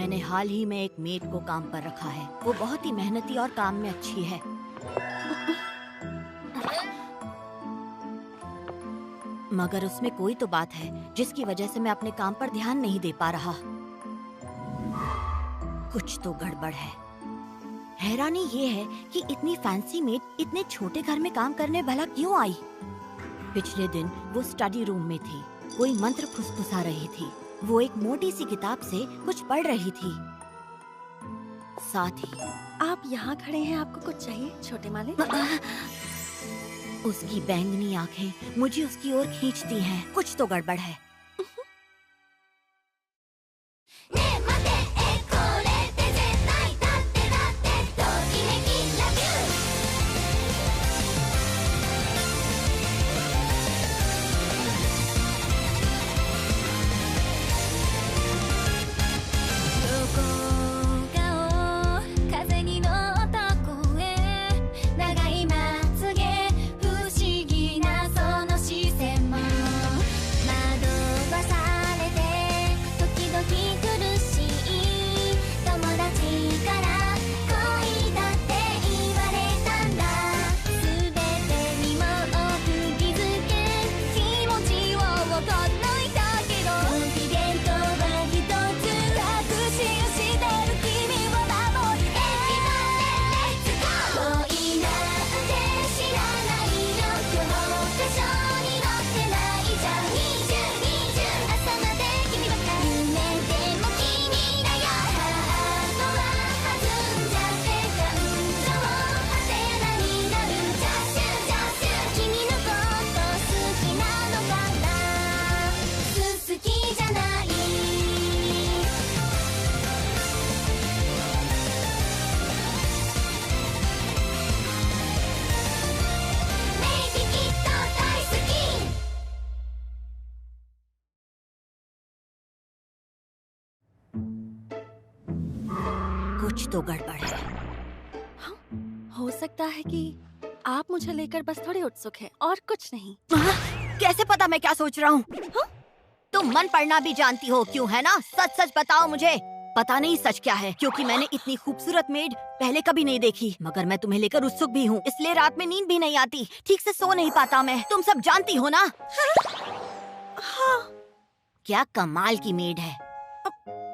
मैंने हाल ही में एक मेड को काम पर रखा है। वो बहुत ही मेहनती और काम में अच्छी है। मगर उसमें कोई तो बात है जिसकी वजह से मैं अपने काम पर ध्यान नहीं दे पा रहा। कुछ तो गड़बड़ है। हैरानी ये है कि इतनी फैंसी मेड इतने छोटे घर में काम करने भला क्यों आई? पिछले दिन वो स्टडी रूम में थी, कोई मंत्र फुसफुसा रही थी। वो एक मोटी सी किताब से कुछ पढ़ रही थी। साथ ही आप यहाँ खड़े हैं, आपको कुछ चाहिए छोटे मालिक? उसकी बैंगनी आंखें मुझे उसकी ओर खींचती हैं। कुछ तो गड़बड़ है। कुछ तो गड़बड़ है। हाँ, हो सकता है कि आप मुझे लेकर बस थोड़े उत्सुक हैं और कुछ नहीं। कैसे पता मैं क्या सोच रहा हूँ? तुम मन पढ़ना भी जानती हो, क्यों है ना? सच सच बताओ मुझे। पता नहीं सच क्या है, क्योंकि मैंने इतनी खूबसूरत मेड पहले कभी नहीं देखी। मगर मैं तुम्हें लेकर उत्सुक भी हूँ, इसलिए रात में नींद भी नहीं आती, ठीक से सो नहीं पाता मैं। तुम सब जानती हो ना? हाँ। क्या कमाल की मेड है।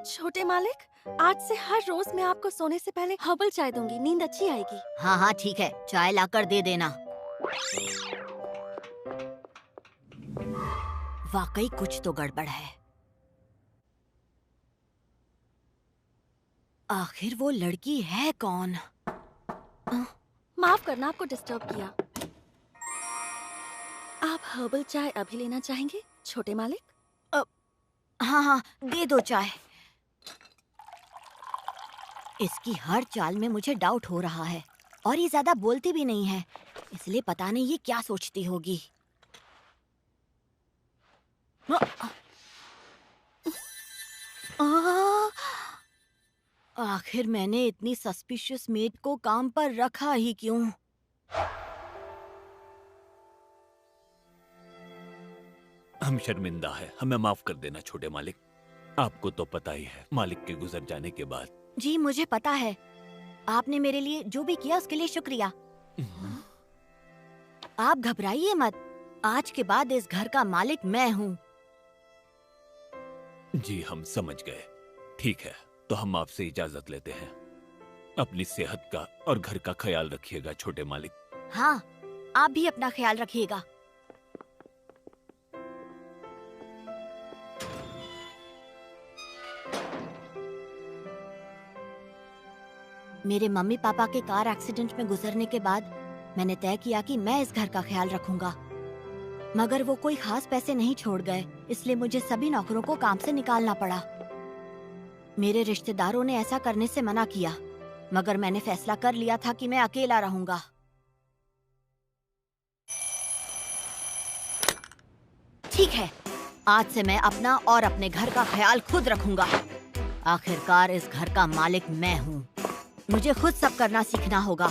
छोटे मालिक, आज से हर रोज मैं आपको सोने से पहले हर्बल चाय दूंगी, नींद अच्छी आएगी। हाँ हाँ ठीक है, चाय लाकर दे देना। वाकई कुछ तो गड़बड़ है। आखिर वो लड़की है कौन? माफ करना, आपको डिस्टर्ब किया। आप हर्बल चाय अभी लेना चाहेंगे छोटे मालिक? हाँ हाँ, दे दो चाय। इसकी हर चाल में मुझे डाउट हो रहा है, और ये ज्यादा बोलती भी नहीं है, इसलिए पता नहीं ये क्या सोचती होगी। आखिर मैंने इतनी सस्पिशियस मेड को काम पर रखा ही क्यों? हम शर्मिंदा है, हमें माफ कर देना छोटे मालिक। आपको तो पता ही है, मालिक के गुजर जाने के बाद। जी मुझे पता है, आपने मेरे लिए जो भी किया उसके लिए शुक्रिया। आप घबराइए मत, आज के बाद इस घर का मालिक मैं हूँ। जी हम समझ गए। ठीक है, तो हम आपसे इजाजत लेते हैं। अपनी सेहत का और घर का ख्याल रखिएगा छोटे मालिक। हाँ, आप भी अपना ख्याल रखिएगा। मेरे मम्मी पापा के कार एक्सीडेंट में गुजरने के बाद मैंने तय किया कि मैं इस घर का ख्याल रखूंगा। मगर वो कोई खास पैसे नहीं छोड़ गए, इसलिए मुझे सभी नौकरों को काम से निकालना पड़ा। मेरे रिश्तेदारों ने ऐसा करने से मना किया, मगर मैंने फैसला कर लिया था कि मैं अकेला रहूंगा। ठीक है, आज से मैं अपना और अपने घर का ख्याल खुद रखूंगा। आखिरकार इस घर का मालिक मैं हूँ। मुझे खुद सब करना सीखना होगा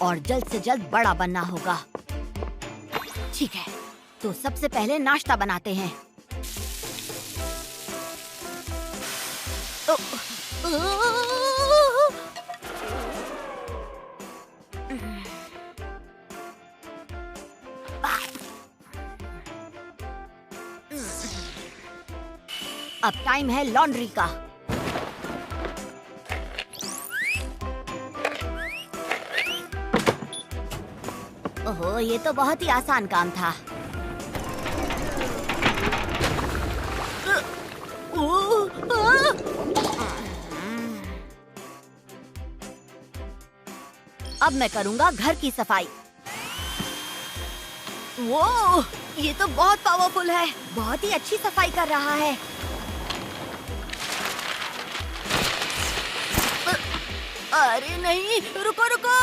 और जल्द से जल्द बड़ा बनना होगा। ठीक है, तो सबसे पहले नाश्ता बनाते हैं। अब टाइम है लॉन्ड्री का। ओहो, ये तो बहुत ही आसान काम था। अब मैं करूंगा घर की सफाई। वो, ये तो बहुत पावरफुल है, बहुत ही अच्छी सफाई कर रहा है। अरे नहीं, रुको रुको।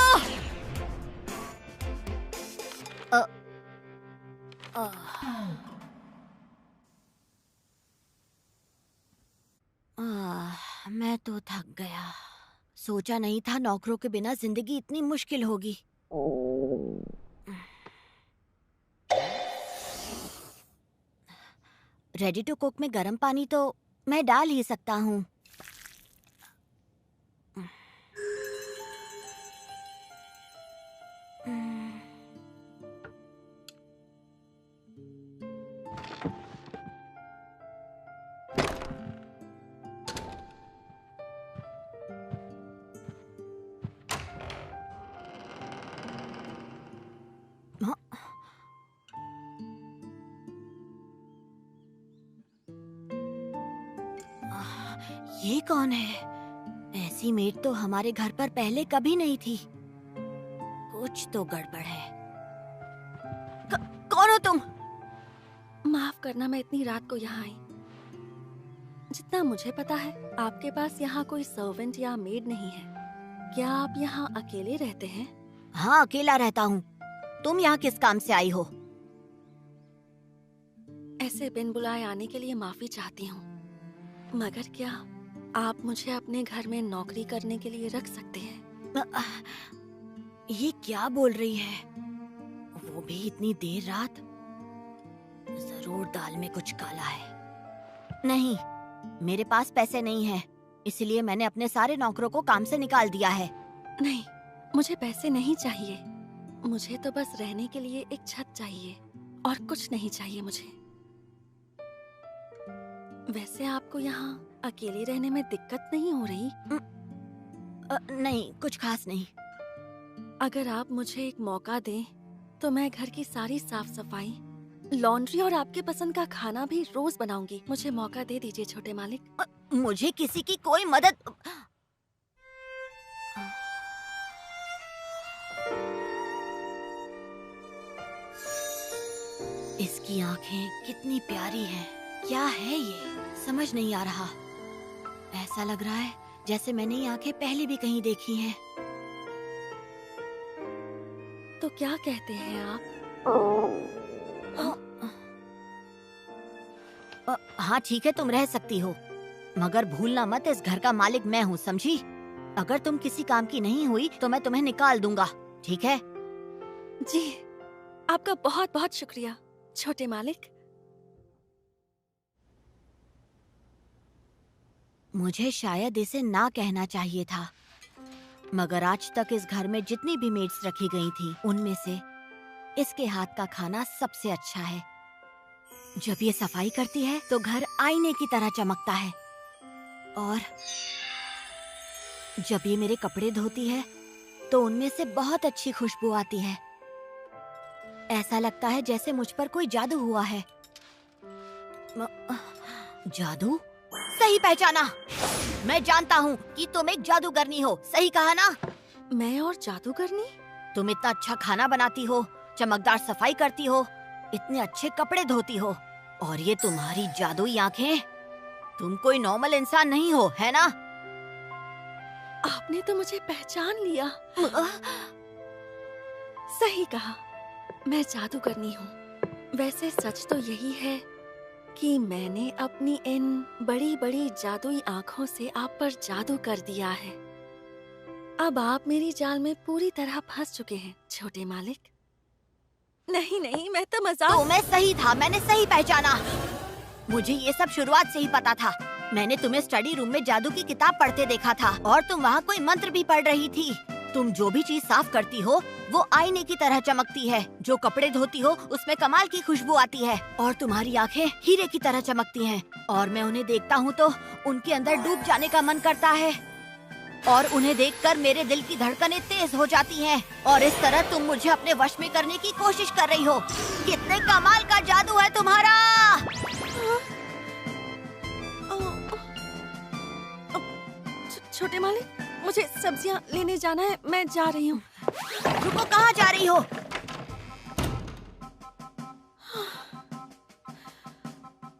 मैं तो थक गया। सोचा नहीं था नौकरों के बिना जिंदगी इतनी मुश्किल होगी। रेडी टू कुक में गर्म पानी तो मैं डाल ही सकता हूँ। ये कौन है? ऐसी मेड तो हमारे घर पर पहले कभी नहीं थी। कुछ तो गड़बड़ है। कौन हो तुम? माफ करना, मैं इतनी रात को यहाँ आई। जितना मुझे पता है, आपके पास यहाँ कोई सर्वेंट या मेड नहीं है। क्या आप यहाँ अकेले रहते हैं? हाँ, अकेला रहता हूँ। तुम यहाँ किस काम से आई हो? ऐसे बिन बुलाए आने के लिए माफी चाहती हूँ, मगर क्या आप मुझे अपने घर में नौकरी करने के लिए रख सकते हैं? ये क्या बोल रही है? वो भी इतनी देर रात? जरूर दाल में कुछ काला है। नहीं, मेरे पास पैसे नहीं हैं, इसलिए मैंने अपने सारे नौकरों को काम से निकाल दिया है। नहीं, मुझे पैसे नहीं चाहिए। मुझे तो बस रहने के लिए एक छत चाहिए और कुछ नहीं चाहिए मुझे। वैसे आपको यहाँ अकेले रहने में दिक्कत नहीं हो रही? नहीं, कुछ खास नहीं। अगर आप मुझे एक मौका दें तो मैं घर की सारी साफ सफाई, लॉन्ड्री और आपके पसंद का खाना भी रोज बनाऊंगी। मुझे मौका दे दीजिए छोटे मालिक। मुझे किसी की कोई मदद। इसकी आंखें कितनी प्यारी हैं। क्या है ये? समझ नहीं आ रहा। ऐसा लग रहा है जैसे मैंने ये आंखें पहले भी कहीं देखी हैं। तो क्या कहते हैं आप? हाँ ठीक है, तुम रह सकती हो, मगर भूलना मत इस घर का मालिक मैं हूँ, समझी? अगर तुम किसी काम की नहीं हुई तो मैं तुम्हें निकाल दूंगा, ठीक है? जी, आपका बहुत बहुत शुक्रिया छोटे मालिक। मुझे शायद इसे ना कहना चाहिए था, मगर आज तक इस घर में जितनी भी मेड्स रखी गई थी, उनमें से इसके हाथ का खाना सबसे अच्छा है। जब ये सफाई करती है तो घर आईने की तरह चमकता है, और जब ये मेरे कपड़े धोती है तो उनमें से बहुत अच्छी खुशबू आती है। ऐसा लगता है जैसे मुझ पर कोई जादू हुआ है। जादू? सही पहचाना। मैं जानता हूँ कि तुम एक जादूगरनी हो, सही कहा ना? मैं और जादूगरनी? तुम इतना अच्छा खाना बनाती हो, चमकदार सफाई करती हो, इतने अच्छे कपड़े धोती हो, और ये तुम्हारी जादुई आंखें। तुम कोई नॉर्मल इंसान नहीं हो, है ना? आपने तो मुझे पहचान लिया। सही कहा, मैं जादूगरनी हूँ। वैसे सच तो यही है कि मैंने अपनी इन बड़ी बड़ी जादुई आँखों से आप पर जादू कर दिया है। अब आप मेरी जाल में पूरी तरह फंस चुके हैं छोटे मालिक। नहीं नहीं, मैं तो मजाक। तो मैं सही था, मैंने सही पहचाना। मुझे ये सब शुरुआत से ही पता था। मैंने तुम्हें स्टडी रूम में जादू की किताब पढ़ते देखा था और तुम वहाँ कोई मंत्र भी पढ़ रही थी। तुम जो भी चीज साफ करती हो वो आईने की तरह चमकती है। जो कपड़े धोती हो उसमें कमाल की खुशबू आती है और तुम्हारी आंखें हीरे की तरह चमकती हैं। और मैं उन्हें देखता हूँ तो उनके अंदर डूब जाने का मन करता है और उन्हें देखकर मेरे दिल की धड़कनें तेज हो जाती हैं। और इस तरह तुम मुझे अपने वश में करने की कोशिश कर रही हो। कितने कमाल का जादू है तुम्हारा। छोटे मालिक, मुझे सब्जियां लेने जाना है, मैं जा रही हूँ। रुको, कहाँ जा रही हो?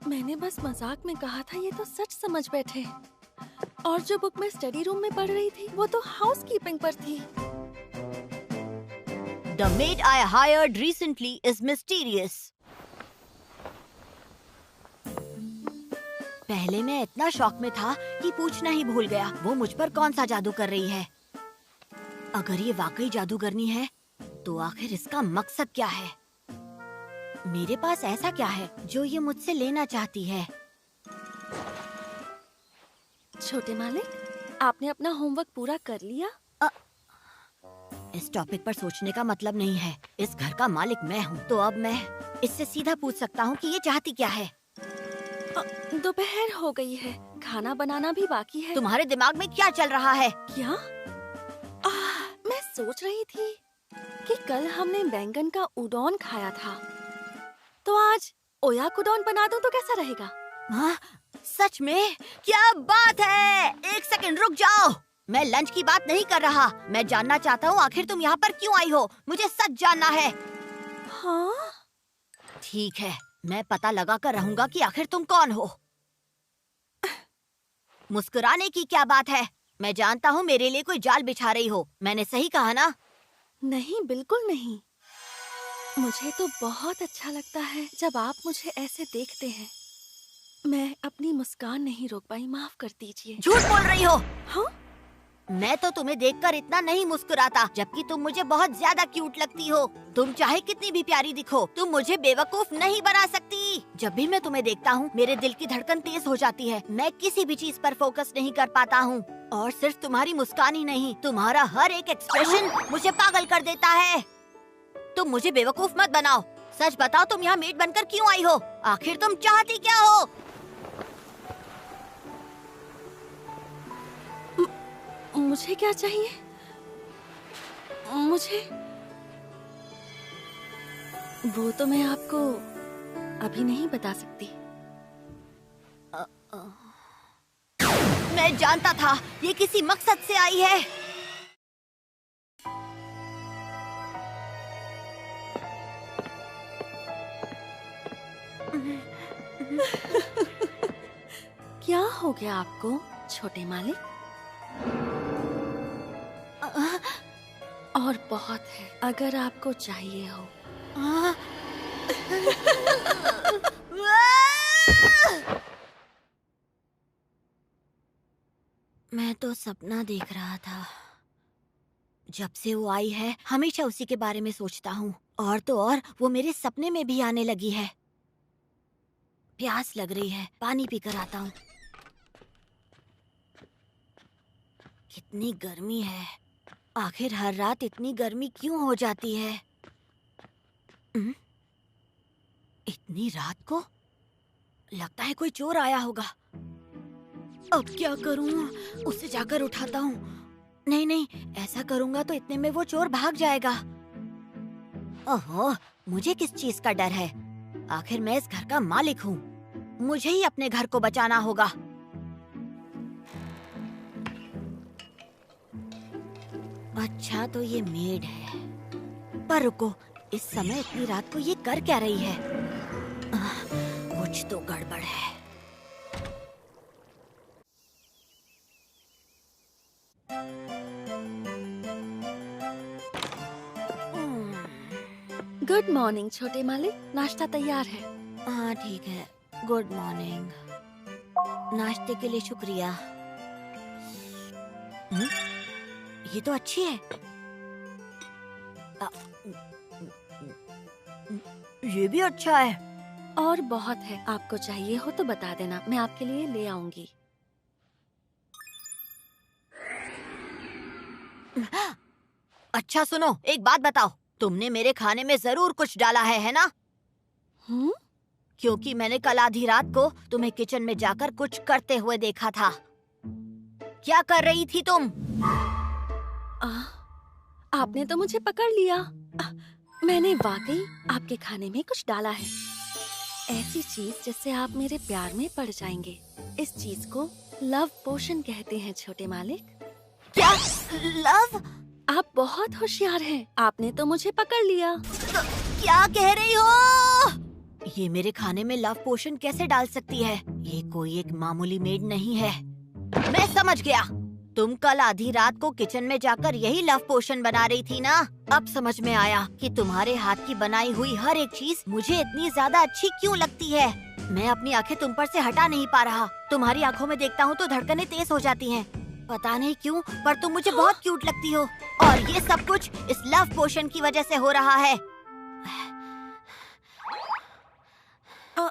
मैंने बस मजाक में कहा था, ये तो सच समझ बैठे। और जो बुक मैं स्टडी रूम में पढ़ रही थी वो तो हाउसकीपिंग पर थी। The maid I hired recently is mysterious. पहले मैं इतना शॉक में था कि पूछना ही भूल गया वो मुझ पर कौन सा जादू कर रही है। अगर ये वाकई जादूगरनी है तो आखिर इसका मकसद क्या है? मेरे पास ऐसा क्या है जो ये मुझसे लेना चाहती है? छोटे मालिक, आपने अपना होमवर्क पूरा कर लिया? इस टॉपिक पर सोचने का मतलब नहीं है। इस घर का मालिक मैं हूँ, तो अब मैं इससे सीधा पूछ सकता हूँ कि ये चाहती क्या है। दोपहर हो गई है, खाना बनाना भी बाकी है। तुम्हारे दिमाग में क्या चल रहा है? क्या? मैं सोच रही थी कि कल हमने बैंगन का उडोन खाया था, तो आज ओयाकुडोन बना दूं तो कैसा रहेगा? हाँ, सच में? क्या बात है! एक सेकंड रुक जाओ। मैं लंच की बात नहीं कर रहा। मैं जानना चाहता हूँ आखिर तुम यहाँ पर क्यों आई हो। मुझे सच जानना है। हाँ? ठीक है, मैं पता लगा कर रहूंगा कि आखिर तुम कौन हो। मुस्कुराने की क्या बात है? मैं जानता हूँ मेरे लिए कोई जाल बिछा रही हो। मैंने सही कहा ना? नहीं, बिल्कुल नहीं। मुझे तो बहुत अच्छा लगता है जब आप मुझे ऐसे देखते हैं। मैं अपनी मुस्कान नहीं रोक पाई, माफ कर दीजिए। झूठ बोल रही हो। हाँ? मैं तो तुम्हें देखकर इतना नहीं मुस्कुराता, जबकि तुम मुझे बहुत ज्यादा क्यूट लगती हो। तुम चाहे कितनी भी प्यारी दिखो, तुम मुझे बेवकूफ नहीं बना सकती। जब भी मैं तुम्हें देखता हूँ मेरे दिल की धड़कन तेज हो जाती है। मैं किसी भी चीज पर फोकस नहीं कर पाता हूँ। और सिर्फ तुम्हारी मुस्कान ही नहीं, तुम्हारा हर एक एक्सप्रेशन मुझे पागल कर देता है। तुम मुझे बेवकूफ मत बनाओ। सच बताओ, तुम यहाँ मेड बनकर क्यों आई हो? आखिर तुम चाहती क्या हो? मुझे क्या चाहिए? मुझे वो तो मैं आपको अभी नहीं बता सकती। मैं जानता था ये किसी मकसद से आई है। क्या हो गया आपको, छोटे मालिक? और बहुत है, अगर आपको चाहिए हो। मैं तो सपना देख रहा था। जब से वो आई है हमेशा उसी के बारे में सोचता हूँ। और तो और वो मेरे सपने में भी आने लगी है। प्यास लग रही है, पानी पीकर आता हूँ। कितनी गर्मी है। आखिर हर रात इतनी गर्मी क्यों हो जाती है? इतनी रात को? लगता है कोई चोर आया होगा। अब क्या करूं? उसे जाकर उठाता हूँ। नहीं नहीं, ऐसा करूंगा तो इतने में वो चोर भाग जाएगा। ओहो, मुझे किस चीज का डर है? आखिर मैं इस घर का मालिक हूँ। मुझे ही अपने घर को बचाना होगा। अच्छा, तो ये मेड है। पर रुको, इस समय इतनी रात को ये कर क्या रही है? कुछ तो गड़बड़ है। गुड मॉर्निंग छोटे मालिक, नाश्ता तैयार है। हाँ ठीक है, गुड मॉर्निंग। नाश्ते के लिए शुक्रिया। ये तो अच्छी है। ये भी अच्छा है। और बहुत है, आपको चाहिए हो तो बता देना, मैं आपके लिए ले आऊंगी। अच्छा सुनो, एक बात बताओ, तुमने मेरे खाने में जरूर कुछ डाला है ना? क्योंकि मैंने कल आधी रात को तुम्हें किचन में जाकर कुछ करते हुए देखा था। क्या कर रही थी तुम? आपने तो मुझे पकड़ लिया। मैंने वाकई आपके खाने में कुछ डाला है, ऐसी चीज जिससे आप मेरे प्यार में पड़ जाएंगे। इस चीज को लव पोशन कहते हैं छोटे मालिक। क्या? लव? आप बहुत होशियार हैं, आपने तो मुझे पकड़ लिया। क्या कह रही हो? ये मेरे खाने में लव पोशन कैसे डाल सकती है? ये कोई एक मामूली मेड नहीं है। मैं समझ गया, तुम कल आधी रात को किचन में जाकर यही लव पोशन बना रही थी ना? अब समझ में आया कि तुम्हारे हाथ की बनाई हुई हर एक चीज मुझे इतनी ज्यादा अच्छी क्यों लगती है। मैं अपनी आंखें तुम पर से हटा नहीं पा रहा। तुम्हारी आंखों में देखता हूँ तो धड़कनें तेज हो जाती हैं। पता नहीं क्यों, पर तुम मुझे बहुत क्यूट लगती हो। और ये सब कुछ इस लव पोशन की वजह से हो रहा है। हाँ,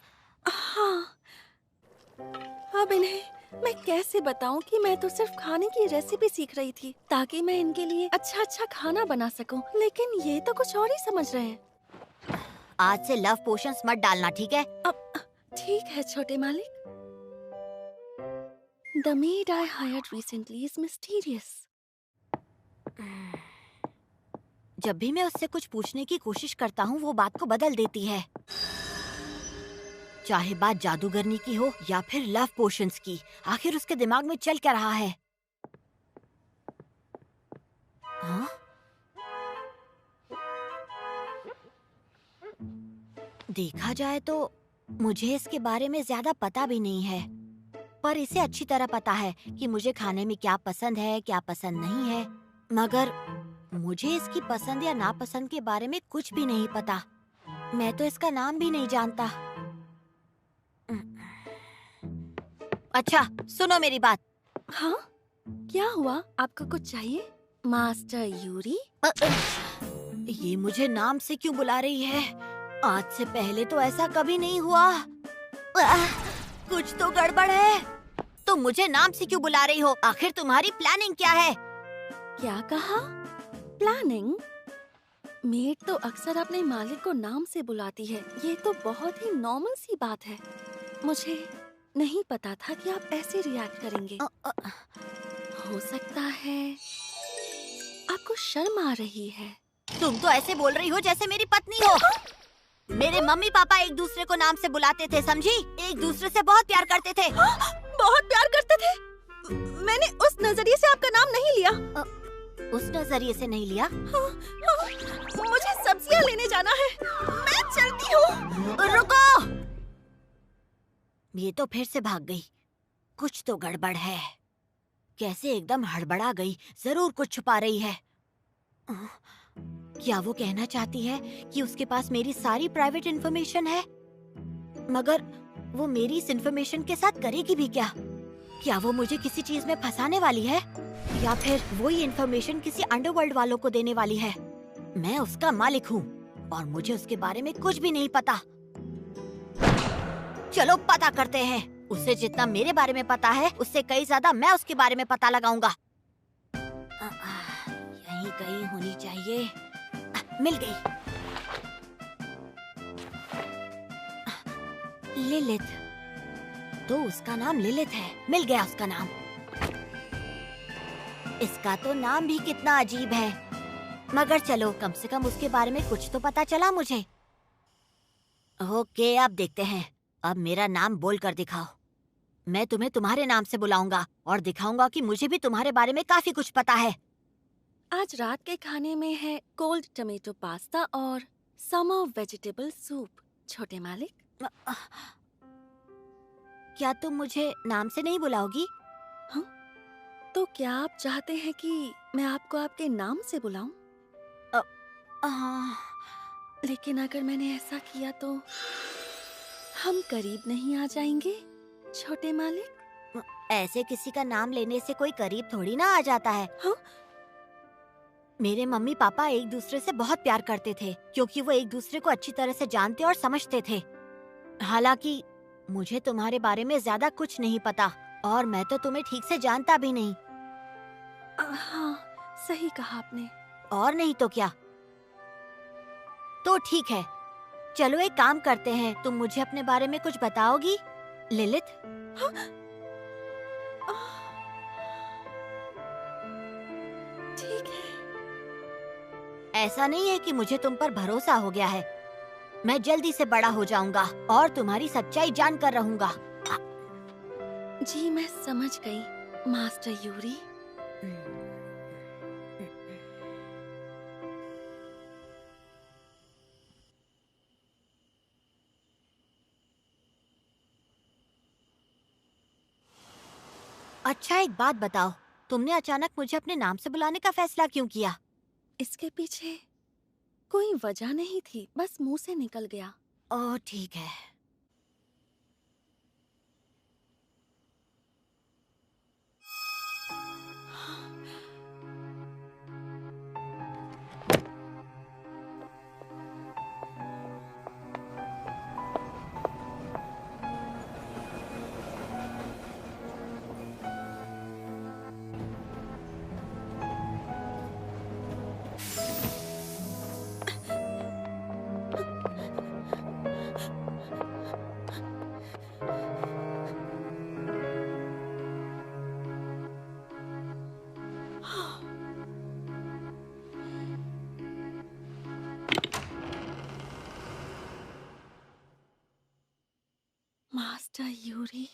अब इन्हें मैं कैसे बताऊं कि मैं तो सिर्फ खाने की रेसिपी सीख रही थी ताकि मैं इनके लिए अच्छा खाना बना सकूं, लेकिन ये तो कुछ और ही समझ रहे हैं। आज से लव पोशंस मत डालना, ठीक है? अब ठीक है छोटे मालिक। The maid I hired recently is mysterious. जब भी मैं उससे कुछ पूछने की कोशिश करता हूँ, वो बात को बदल देती है। चाहे बात जादूगरनी की हो या फिर लव पोशंस की, आखिर उसके दिमाग में चल क्या रहा है? हाँ? देखा जाए तो मुझे इसके बारे में ज्यादा पता भी नहीं है, पर इसे अच्छी तरह पता है कि मुझे खाने में क्या पसंद है, क्या पसंद नहीं है। मगर मुझे इसकी पसंद या नापसंद के बारे में कुछ भी नहीं पता। मैं तो इसका नाम भी नहीं जानता। अच्छा सुनो मेरी बात। हाँ, क्या हुआ? आपको कुछ चाहिए मास्टर यूरी? ये मुझे नाम से क्यों बुला रही है? आज से पहले तो ऐसा कभी नहीं हुआ। कुछ तो गड़बड़ है। तुम मुझे नाम से क्यों बुला रही हो? आखिर तुम्हारी प्लानिंग क्या है? क्या कहा? प्लानिंग? मेड तो अक्सर अपने मालिक को नाम से बुलाती है। ये तो बहुत ही नॉर्मल सी बात है। मुझे नहीं पता था कि आप ऐसे रिएक्ट करेंगे। हो सकता है आपको शर्म आ रही है। तुम तो ऐसे बोल रही हो जैसे मेरी पत्नी हो। मेरे मम्मी पापा एक दूसरे को नाम से बुलाते थे, समझी? एक दूसरे से बहुत प्यार करते थे। बहुत प्यार करते थे? मैंने उस नजरिए से आपका नाम नहीं लिया। उस नजरिए से नहीं लिया? मुझे सब्जियां लेने जाना है, मैं चलती हूँ। रुको! ये तो फिर से भाग गई। कुछ तो गड़बड़ है। कैसे एकदम हड़बड़ा गई? जरूर कुछ छुपा रही है। क्या वो कहना चाहती है कि उसके पास मेरी सारी प्राइवेट इंफॉर्मेशन है? मगर वो मेरी इस इंफॉर्मेशन के साथ करेगी भी क्या? क्या वो मुझे किसी चीज में फंसाने वाली है? या फिर वो ये इंफॉर्मेशन किसी अंडरवर्ल्ड वालों को देने वाली है? मैं उसका मालिक हूँ और मुझे उसके बारे में कुछ भी नहीं पता। चलो पता करते हैं। उसे जितना मेरे बारे में पता है, उससे कई ज्यादा मैं उसके बारे में पता लगाऊंगा। यहीं कहीं होनी चाहिए। मिल गई। लिलिथ। तो उसका नाम लिलिथ है। मिल गया उसका नाम। इसका तो नाम भी कितना अजीब है। मगर चलो, कम से कम उसके बारे में कुछ तो पता चला मुझे। ओके, अब देखते हैं। अब मेरा नाम बोल कर दिखाओ। मैं तुम्हें तुम्हारे नाम से बुलाऊंगा और दिखाऊंगा कि मुझे भी तुम्हारे बारे में काफी कुछ पता है। आज रात के खाने में है कोल्ड टमेटो पास्ता और समर वेजिटेबल सूप। छोटे मालिक, क्या तुम मुझे नाम से नहीं बुलाओगी? हाँ? तो क्या आप चाहते हैं कि मैं आपको आपके नाम से बुलाऊं? लेकिन अगर मैंने ऐसा किया तो हम करीब नहीं आ जाएंगे छोटे मालिक? ऐसे किसी का नाम लेने से कोई करीब थोड़ी ना आ जाता है। हाँ? मेरे मम्मी पापा एक दूसरे से बहुत प्यार करते थे क्योंकि वो एक दूसरे को अच्छी तरह से जानते और समझते थे। हालांकि मुझे तुम्हारे बारे में ज्यादा कुछ नहीं पता और मैं तो तुम्हें ठीक से जानता भी नहीं। हाँ, सही कहा आपने। और नहीं तो क्या। तो ठीक है, चलो एक काम करते हैं, तुम मुझे अपने बारे में कुछ बताओगी लिलित? ठीक है। ऐसा नहीं है कि मुझे तुम पर भरोसा हो गया है। मैं जल्दी से बड़ा हो जाऊंगा और तुम्हारी सच्चाई जानकर रहूंगा। जी मैं समझ गई मास्टर यूरी। अच्छा एक बात बताओ, तुमने अचानक मुझे अपने नाम से बुलाने का फैसला क्यों किया? इसके पीछे कोई वजह नहीं थी, बस मुंह से निकल गया। ओह ठीक है। Master Yuri.